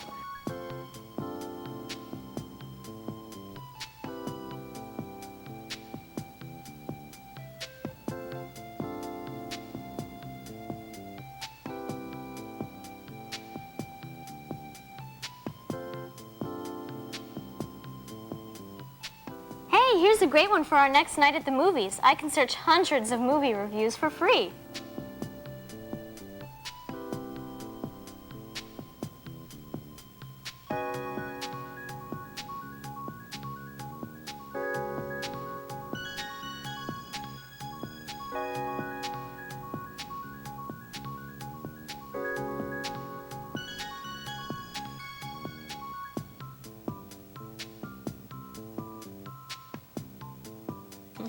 Hey, here's a great one for our next night at the movies. I can search hundreds of movie reviews for free.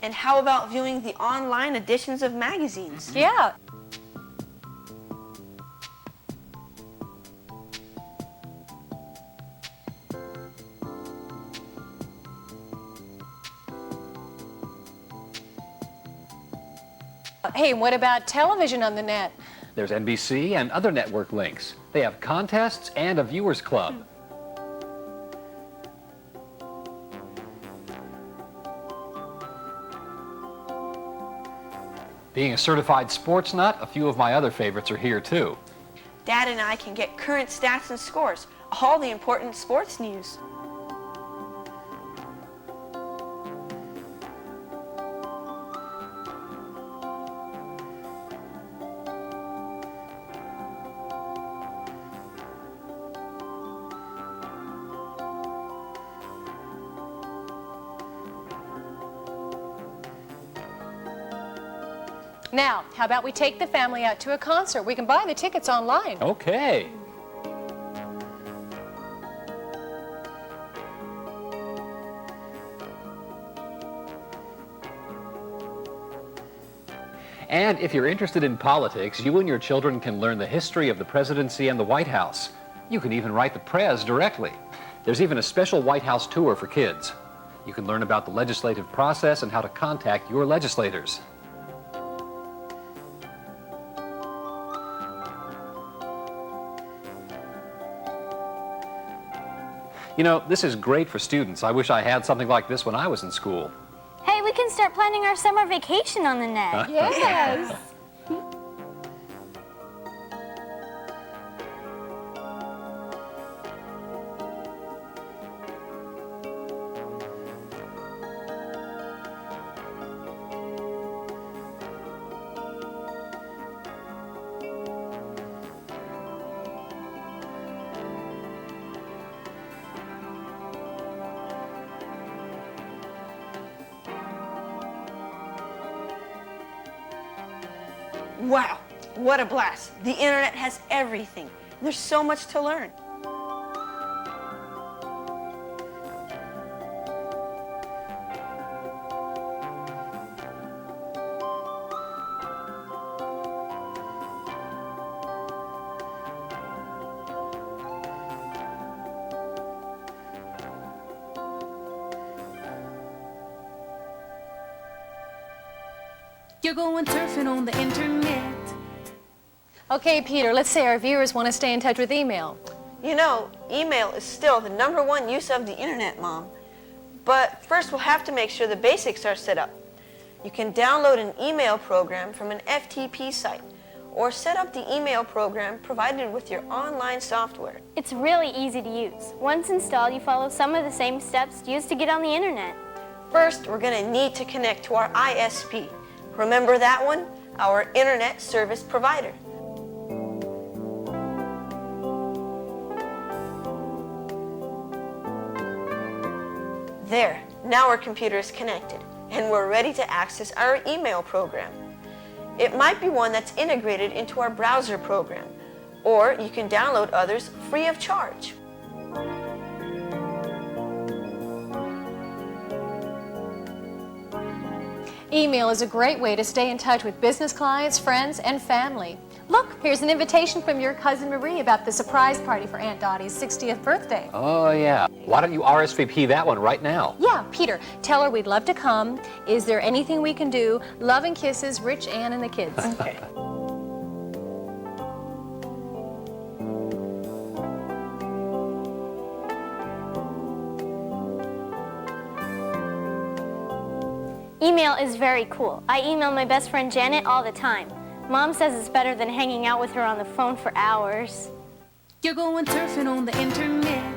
And how about viewing the online editions of magazines? Yeah. Hey, what about television on the net? There's NBC and other network links. They have contests and a viewers club. Being a certified sports nut, a few of my other favorites are here too. Dad and I can get current stats and scores, all the important sports news. Now, how about we take the family out to a concert? We can buy the tickets online. Okay. And if you're interested in politics, you and your children can learn the history of the presidency and the White House. You can even write the prez directly. There's even a special White House tour for kids. You can learn about the legislative process and how to contact your legislators. You know, this is great for students. I wish I had something like this when I was in school. Hey, we can start planning our summer vacation on the net. Yes. Wow, what a blast. The internet has everything. There's so much to learn. You're going surfing on the internet. Okay, Peter, let's say our viewers want to stay in touch with email. You know, email is still the #1 use of the internet, Mom. But first we'll have to make sure the basics are set up. You can download an email program from an FTP site or set up the email program provided with your online software. It's really easy to use. Once installed, you follow some of the same steps used to get on the internet. First, we're going to need to connect to our ISP. Remember that one? Our internet service provider. There, now our computer is connected, and we're ready to access our email program. It might be one that's integrated into our browser program, or you can download others free of charge. Email is a great way to stay in touch with business clients, friends, and family. Look, here's an invitation from your cousin Marie about the surprise party for Aunt Dottie's 60th birthday. Oh, yeah. Why don't you RSVP that one right now? Yeah, Peter, tell her we'd love to come. Is there anything we can do? Love and kisses, Rich, Ann, and the kids. Okay. Email is very cool. I email my best friend Janet all the time. Mom says it's better than hanging out with her on the phone for hours. You're going surfing on the internet.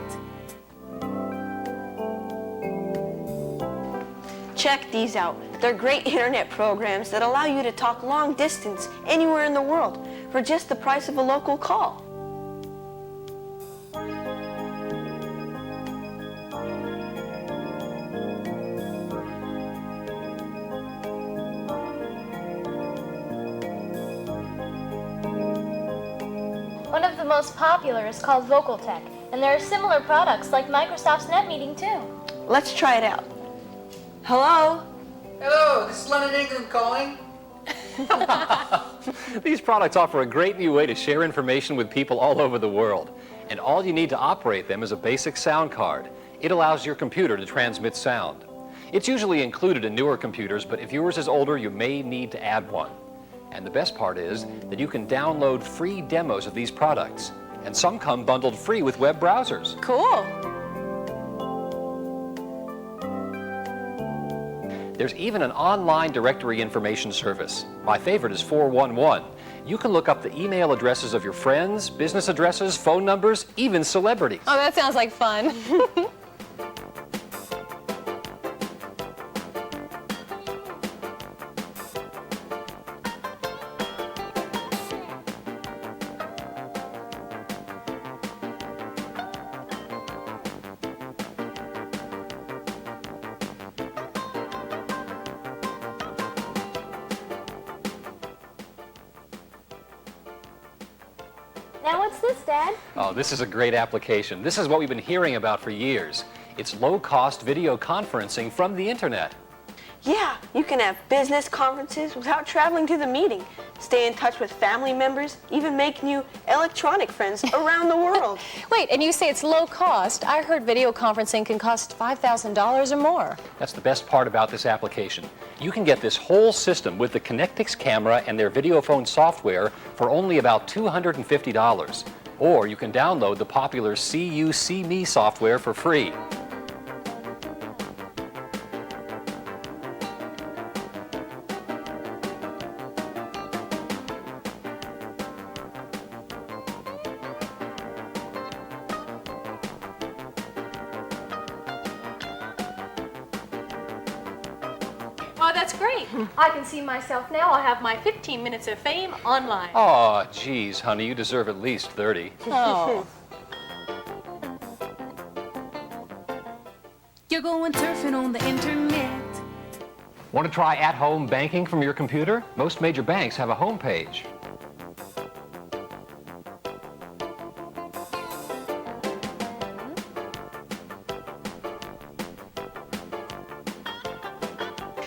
Check these out. They're great internet programs that allow you to talk long distance anywhere in the world for just the price of a local call. One of the most popular is called VocalTech, and there are similar products like Microsoft's NetMeeting too. Let's try it out. Hello? Hello, this is London, England calling. These products offer a great new way to share information with people all over the world. And all you need to operate them is a basic sound card. It allows your computer to transmit sound. It's usually included in newer computers, but if yours is older, you may need to add one. And the best part is that you can download free demos of these products. And some come bundled free with web browsers. Cool. There's even an online directory information service. My favorite is 411. You can look up the email addresses of your friends, business addresses, phone numbers, even celebrities. Oh, that sounds like fun. Now what's this, Dad? Oh, this is a great application. This is what we've been hearing about for years. It's low-cost video conferencing from the internet. Yeah, you can have business conferences without traveling to the meeting, stay in touch with family members, even make new electronic friends around the world. Wait, and you say it's low cost. I heard video conferencing can cost $5,000 or more. That's the best part about this application. You can get this whole system with the Connectix camera and their video phone software for only about $250. Or you can download the popular See You, See Me software for free. Oh, that's great. I can see myself now. I'll have my 15 minutes of fame online. Oh, geez, honey, you deserve at least 30. Oh. You're going surfing on the internet. Want to try at-home banking from your computer? Most major banks have a home page.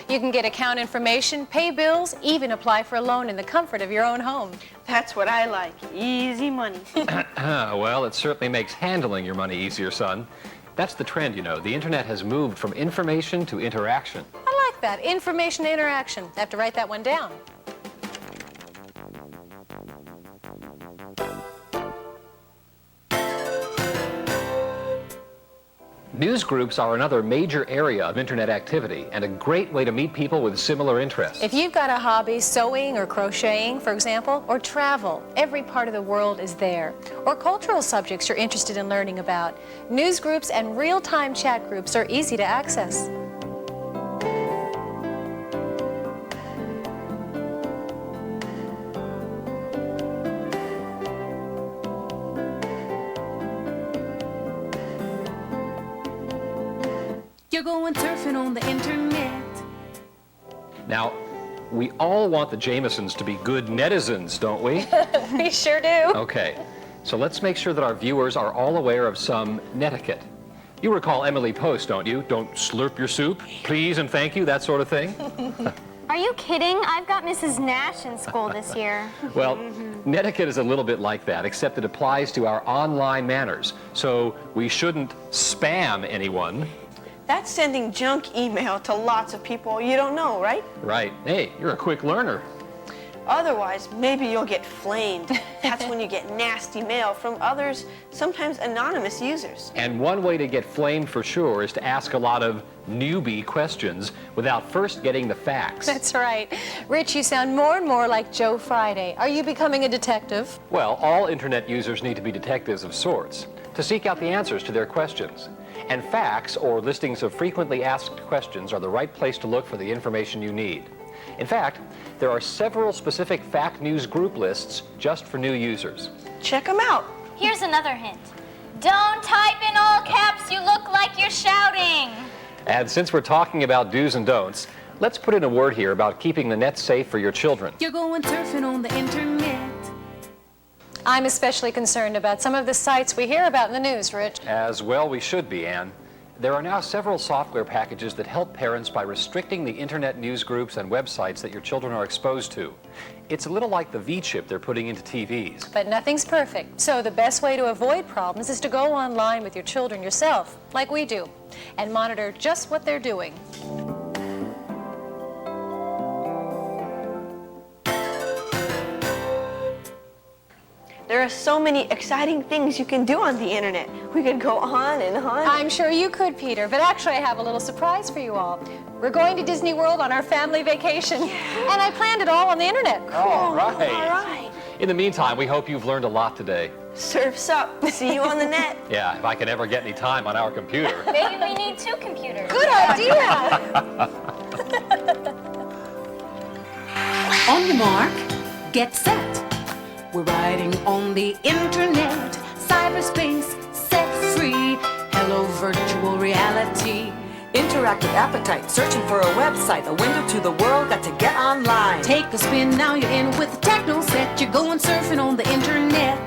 You can get account information, pay bills, even apply for a loan in the comfort of your own home. That's what I like, easy money. Well, it certainly makes handling your money easier, son. That's the trend, you know. The internet has moved from information to interaction. I like that, information interaction. I have to write that one down. News groups are another major area of internet activity and a great way to meet people with similar interests. If you've got a hobby, sewing or crocheting, for example, or travel, every part of the world is there. Or cultural subjects you're interested in learning about. News groups and real-time chat groups are easy to access. You're going surfing on the internet. Now, we all want the Jamesons to be good netizens, don't we? We sure do. Okay, so let's make sure that our viewers are all aware of some netiquette. You recall Emily Post, don't you? Don't slurp your soup, please and thank you, that sort of thing. Are you kidding? I've got Mrs. Nash in school this year. Well, netiquette is a little bit like that, except it applies to our online manners. So we shouldn't spam anyone. That's sending junk email to lots of people you don't know, right? Right. Hey, you're a quick learner. Otherwise, maybe you'll get flamed. That's when you get nasty mail from others, sometimes anonymous users. And one way to get flamed for sure is to ask a lot of newbie questions without first getting the facts. That's right. Rich, you sound more and more like Joe Friday. Are you becoming a detective? Well, all internet users need to be detectives of sorts to seek out the answers to their questions. And facts, or listings of frequently asked questions, are the right place to look for the information you need. In fact, there are several specific fact news group lists just for new users. Check them out. Here's another hint. Don't type in all caps, you look like you're shouting. And since we're talking about do's and don'ts, let's put in a word here about keeping the net safe for your children. You're going surfing on the internet. I'm especially concerned about some of the sites we hear about in the news, Rich. As well we should be, Anne. There are now several software packages that help parents by restricting the internet news groups and websites that your children are exposed to. It's a little like the V-chip they're putting into TVs. But nothing's perfect. So the best way to avoid problems is to go online with your children yourself, like we do, and monitor just what they're doing. There are so many exciting things you can do on the internet. We could go on and on. I'm sure you could, Peter, but actually I have a little surprise for you all. We're going to Disney World on our family vacation, and I planned it all on the internet. All right. All right. In the meantime, we hope you've learned a lot today. Surf's up. See you on the net. Yeah, if I can ever get any time on our computer. Maybe we need 2 computers. Good idea! On your mark, get set. We're riding on the internet, cyberspace set free. Hello, virtual reality. Interactive appetite, searching for a website, a window to the world, got to get online. Take a spin, now you're in with the techno set. You're going surfing on the internet.